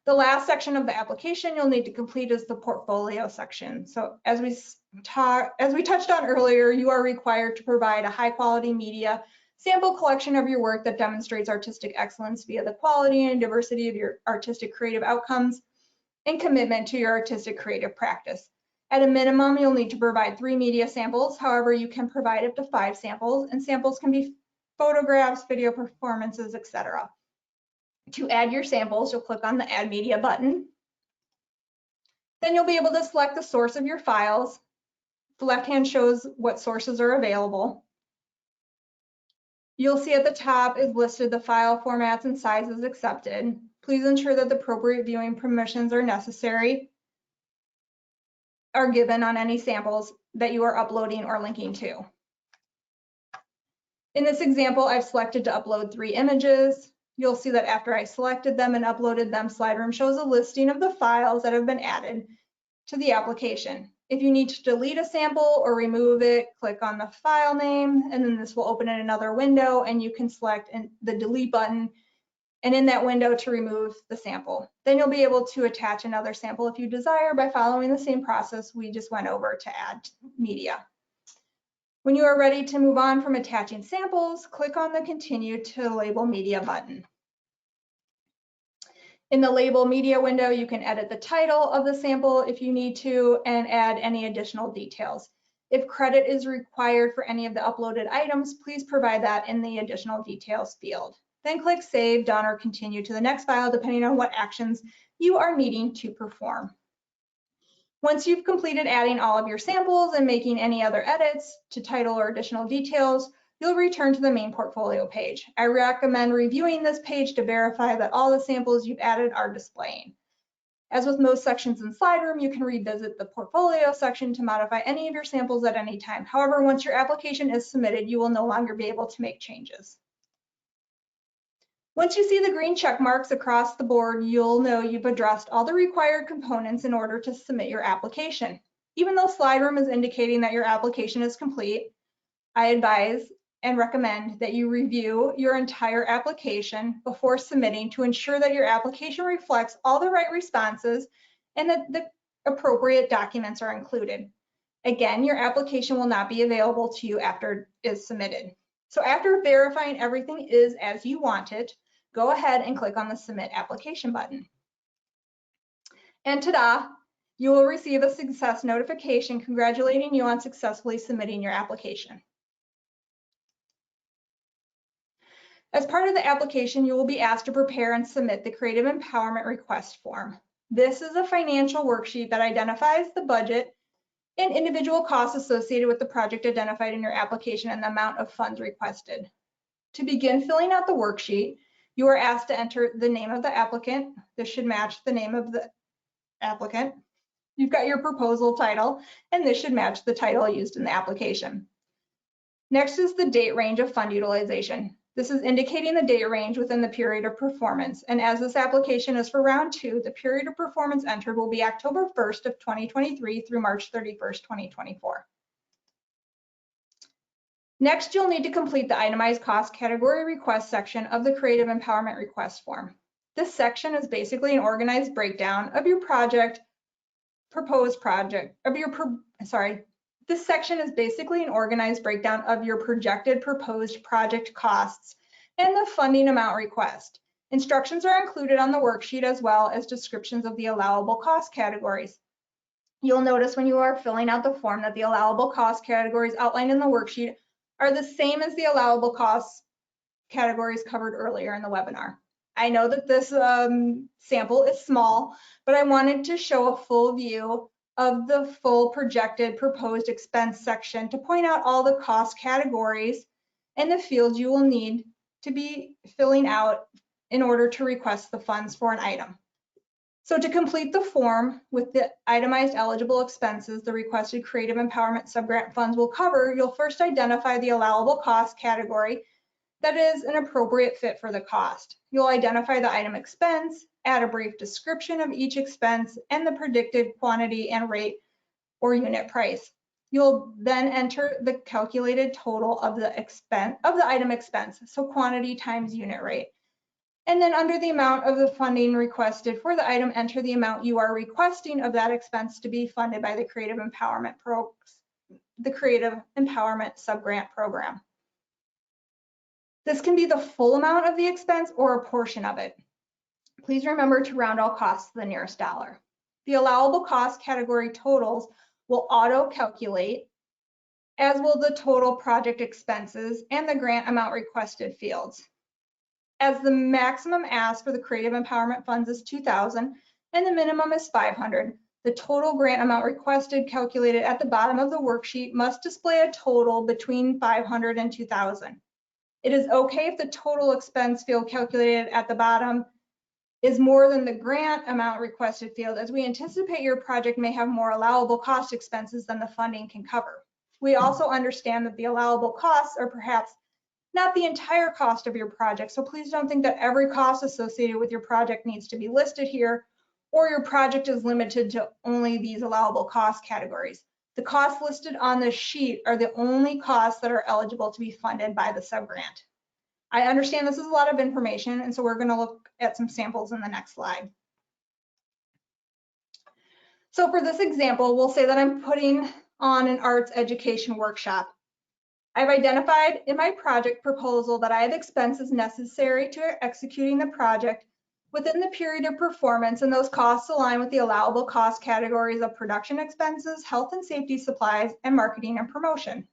The last section of the application you'll need to complete is the portfolio section. So as we touched on earlier, you are required to provide a high quality media sample collection of your work that demonstrates artistic excellence via the quality and diversity of your artistic creative outcomes and commitment to your artistic creative practice. At a minimum, you'll need to provide 3 media samples. However, you can provide up to 5 samples, and samples can be photographs, video performances, etc. To add your samples, you'll click on the Add Media button. Then you'll be able to select the source of your files. The left hand shows what sources are available. You'll see at the top is listed the file formats and sizes accepted. Please ensure that the appropriate viewing permissions are given on any samples that you are uploading or linking to. In this example, I've selected to upload 3 images. You'll see that after I selected them and uploaded them, SlideRoom shows a listing of the files that have been added to the application. If you need to delete a sample or remove it, click on the file name, and then this will open in another window, and you can select the delete button and in that window to remove the sample. Then you'll be able to attach another sample if you desire by following the same process we just went over to add media. When you are ready to move on from attaching samples, click on the Continue to Label Media button. In the Label Media window, you can edit the title of the sample if you need to and add any additional details. If credit is required for any of the uploaded items, please provide that in the Additional Details field. Then click Save, Done, or Continue to the next file, depending on what actions you are needing to perform. Once you've completed adding all of your samples and making any other edits to title or additional details, you'll return to the main portfolio page. I recommend reviewing this page to verify that all the samples you've added are displaying. As with most sections in SlideRoom, you can revisit the portfolio section to modify any of your samples at any time. However, once your application is submitted, you will no longer be able to make changes. Once you see the green check marks across the board, you'll know you've addressed all the required components in order to submit your application. Even though SlideRoom is indicating that your application is complete, I advise and recommend that you review your entire application before submitting to ensure that your application reflects all the right responses and that the appropriate documents are included. Again, your application will not be available to you after it is submitted. So after verifying everything is as you want it, go ahead and click on the Submit Application button. And ta-da, you will receive a success notification congratulating you on successfully submitting your application. As part of the application, you will be asked to prepare and submit the Creative Empowerment Request Form. This is a financial worksheet that identifies the budget and individual costs associated with the project identified in your application and the amount of funds requested. To begin filling out the worksheet, you are asked to enter the name of the applicant. This should match the name of the applicant. You've got your proposal title, and this should match the title used in the application. Next is the date range of fund utilization. This is indicating the date range within the period of performance. And as this application is for round 2, the period of performance entered will be October 1st of 2023 through March 31st, 2024. Next, you'll need to complete the itemized cost category request section of the Creative Empowerment Request Form. This section is basically an organized breakdown of your This section is basically an organized breakdown of your projected proposed project costs and the funding amount request. Instructions are included on the worksheet as well as descriptions of the allowable cost categories. You'll notice when you are filling out the form that the allowable cost categories outlined in the worksheet are the same as the allowable costs categories covered earlier in the webinar. I know that this sample is small, but I wanted to show a full view of the full projected proposed expense section to point out all the cost categories and the fields you will need to be filling out in order to request the funds for an item. So to complete the form with the itemized eligible expenses the requested Creative Empowerment Subgrant funds will cover, you'll first identify the allowable cost category that is an appropriate fit for the cost. You'll identify the item expense, add a brief description of each expense, and the predicted quantity and rate or unit price. You'll then enter the calculated total of the item expense, so quantity times unit rate. And then under the amount of the funding requested for the item, enter the amount you are requesting of that expense to be funded by the Creative Empowerment Subgrant Program. This can be the full amount of the expense or a portion of it. Please remember to round all costs to the nearest dollar. The allowable cost category totals will auto-calculate, as will the total project expenses and the grant amount requested fields. As the maximum ask for the Creative Empowerment Funds is $2,000 and the minimum is $500, the total grant amount requested calculated at the bottom of the worksheet must display a total between $500 and $2,000. It is okay if the total expense field calculated at the bottom is more than the grant amount requested field, as we anticipate your project may have more allowable cost expenses than the funding can cover. We also understand that the allowable costs are perhaps not the entire cost of your project, so please don't think that every cost associated with your project needs to be listed here, or your project is limited to only these allowable cost categories. The costs listed on this sheet are the only costs that are eligible to be funded by the subgrant. I understand this is a lot of information, and so we're going to look at some samples in the next slide. So for this example, we'll say that I'm putting on an arts education workshop. I've identified in my project proposal that I have expenses necessary to executing the project within the period of performance, and those costs align with the allowable cost categories of production expenses, health and safety supplies, and marketing and promotion.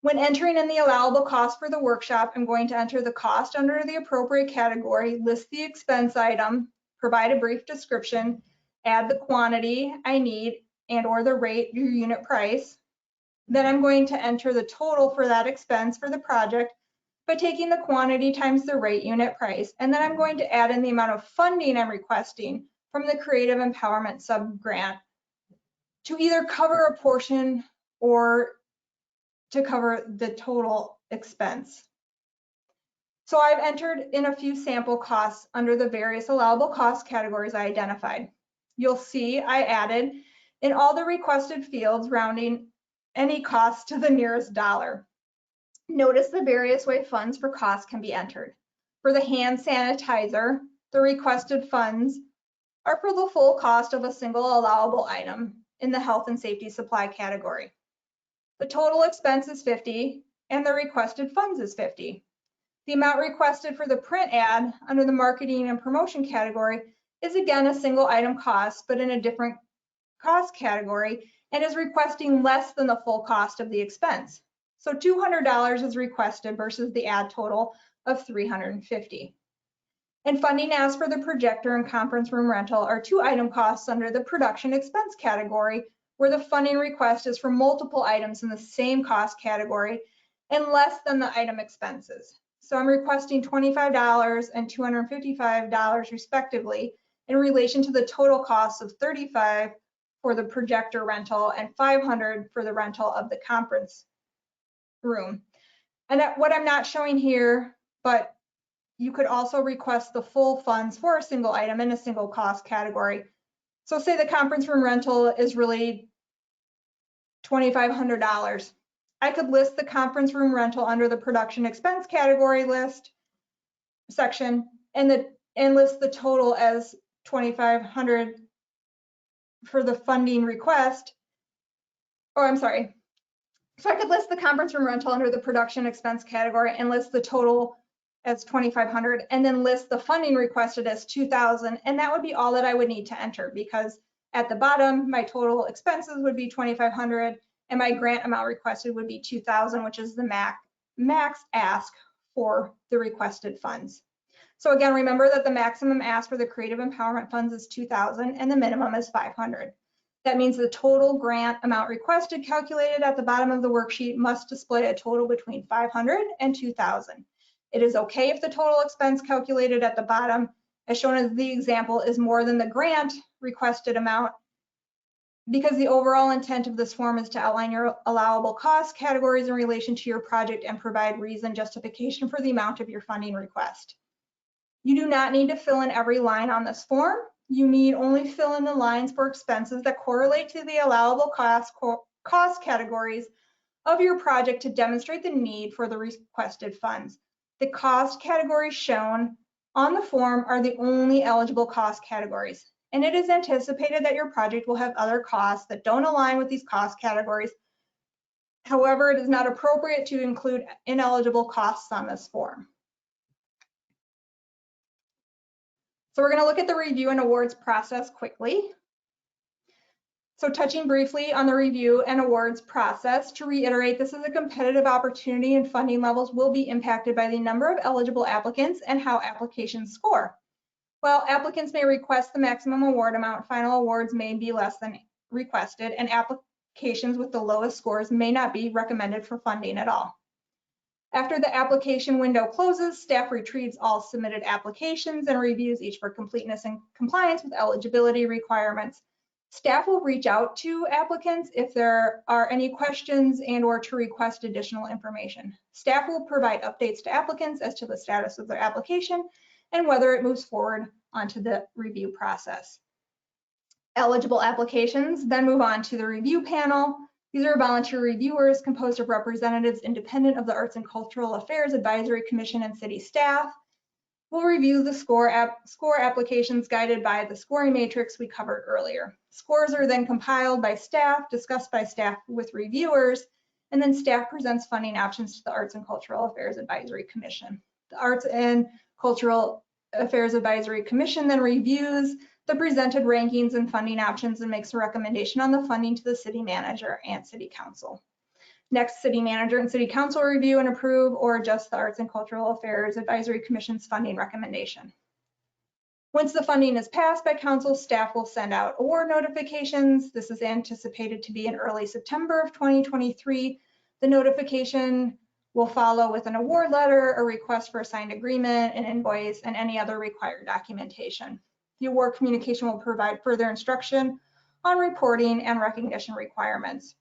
When entering in the allowable cost for the workshop, I'm going to enter the cost under the appropriate category, list the expense item, provide a brief description, add the quantity I need and or the rate, your unit price. Then I'm going to enter the total for that expense for the project by taking the quantity times the rate, unit price, and then I'm going to add in the amount of funding I'm requesting from the Creative Empowerment Subgrant to either cover a portion or to cover the total expense. So I've entered in a few sample costs under the various allowable cost categories I identified. You'll see I added in all the requested fields, rounding any cost to the nearest dollar. Notice the various way funds for costs can be entered. For the hand sanitizer, the requested funds are for the full cost of a single allowable item in the health and safety supply category. The total expense is $50 and the requested funds is $50. The amount requested for the print ad under the marketing and promotion category is again a single item cost, but in a different cost category, and is requesting less than the full cost of the expense. So $200 is requested versus the ad total of $350. And funding asked for the projector and conference room rental are two item costs under the production expense category, where the funding request is for multiple items in the same cost category and less than the item expenses. So I'm requesting $25 and $255 respectively in relation to the total cost of $35 for the projector rental and $500 for the rental of the conference room. And what I'm not showing here, but you could also request the full funds for a single item in a single cost category. So say the conference room rental is really $2,500. I could list the conference room rental under the production expense category list section and list the total as $2,500 for the funding request. Oh, I'm sorry. So I could list the conference room rental under the production expense category and list the total as $2,500 and then list the funding requested as $2,000, and that would be all that I would need to enter, because at the bottom my total expenses would be $2,500 and my grant amount requested would be $2,000, which is the max ask for the requested funds. So again, remember that the maximum ask for the Creative Empowerment Funds is $2,000 and the minimum is $500. That means the total grant amount requested calculated at the bottom of the worksheet must display a total between $500 and $2,000. It is okay if the total expense calculated at the bottom, as shown as the example, is more than the grant requested amount. because the overall intent of this form is to outline your allowable cost categories in relation to your project and provide reason justification for the amount of your funding request. You do not need to fill in every line on this form. You need only fill in the lines for expenses that correlate to the allowable cost categories of your project to demonstrate the need for the requested funds. The cost categories shown on the form are the only eligible cost categories, and it is anticipated that your project will have other costs that don't align with these cost categories. However, it is not appropriate to include ineligible costs on this form. So we're going to look at the review and awards process quickly. So touching briefly on the review and awards process, to reiterate, this is a competitive opportunity and funding levels will be impacted by the number of eligible applicants and how applications score. While applicants may request the maximum award amount, final awards may be less than requested, and applications with the lowest scores may not be recommended for funding at all. After the application window closes, staff retrieves all submitted applications and reviews each for completeness and compliance with eligibility requirements. Staff will reach out to applicants if there are any questions and/or to request additional information. Staff will provide updates to applicants as to the status of their application and whether it moves forward onto the review process. Eligible applications then move on to the review panel. These are volunteer reviewers composed of representatives independent of the Arts and Cultural Affairs Advisory Commission and city staff. We'll review the score applications guided by the scoring matrix we covered earlier. Scores are then compiled by staff, discussed by staff with reviewers, and then staff presents funding options to the Arts and Cultural Affairs Advisory Commission. The Arts and Cultural Affairs Advisory Commission then reviews the presented rankings and funding options and makes a recommendation on the funding to the city manager and city council. Next, city manager and city council review and approve or adjust the Arts and Cultural Affairs Advisory Commission's funding recommendation. Once the funding is passed by council, staff will send out award notifications. This is anticipated to be in early September of 2023. The notification will follow with an award letter, a request for a signed agreement, an invoice, and any other required documentation. The award communication will provide further instruction on reporting and recognition requirements.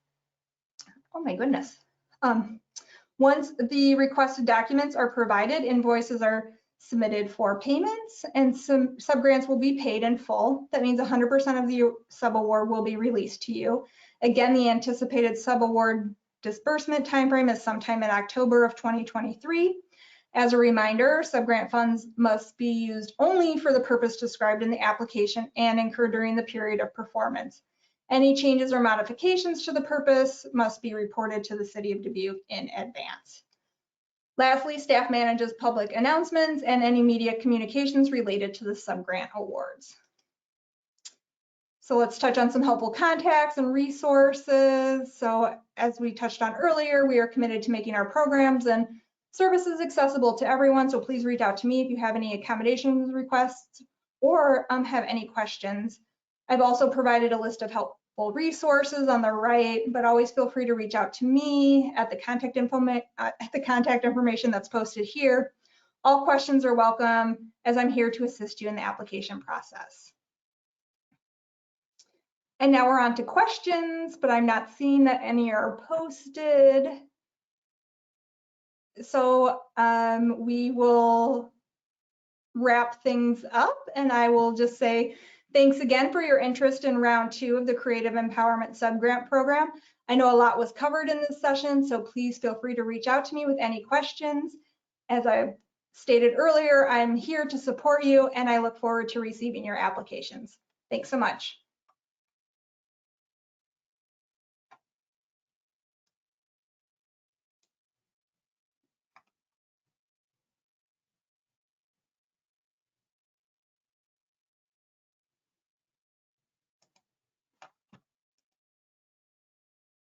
Oh my goodness. Once the requested documents are provided, invoices are submitted for payments and some subgrants will be paid in full. That means 100% of the subaward will be released to you. Again, the anticipated subaward disbursement timeframe is sometime in October of 2023. As a reminder, subgrant funds must be used only for the purpose described in the application and incurred during the period of performance. Any changes or modifications to the purpose must be reported to the City of Dubuque in advance. Lastly, staff manages public announcements and any media communications related to the subgrant awards. So let's touch on some helpful contacts and resources. So as we touched on earlier, we are committed to making our programs and services accessible to everyone. So please reach out to me if you have any accommodations requests or have any questions. I've also provided a list of helpful resources on the right, but always feel free to reach out to me at the contact information that's posted here. All questions are welcome as I'm here to assist you in the application process. And now we're on to questions, but I'm not seeing that any are posted. So we will wrap things up and I will just say thanks again for your interest in round 2 of the Creative Empowerment Subgrant Program. I know a lot was covered in this session, so please feel free to reach out to me with any questions. As I stated earlier, I'm here to support you and I look forward to receiving your applications. Thanks so much.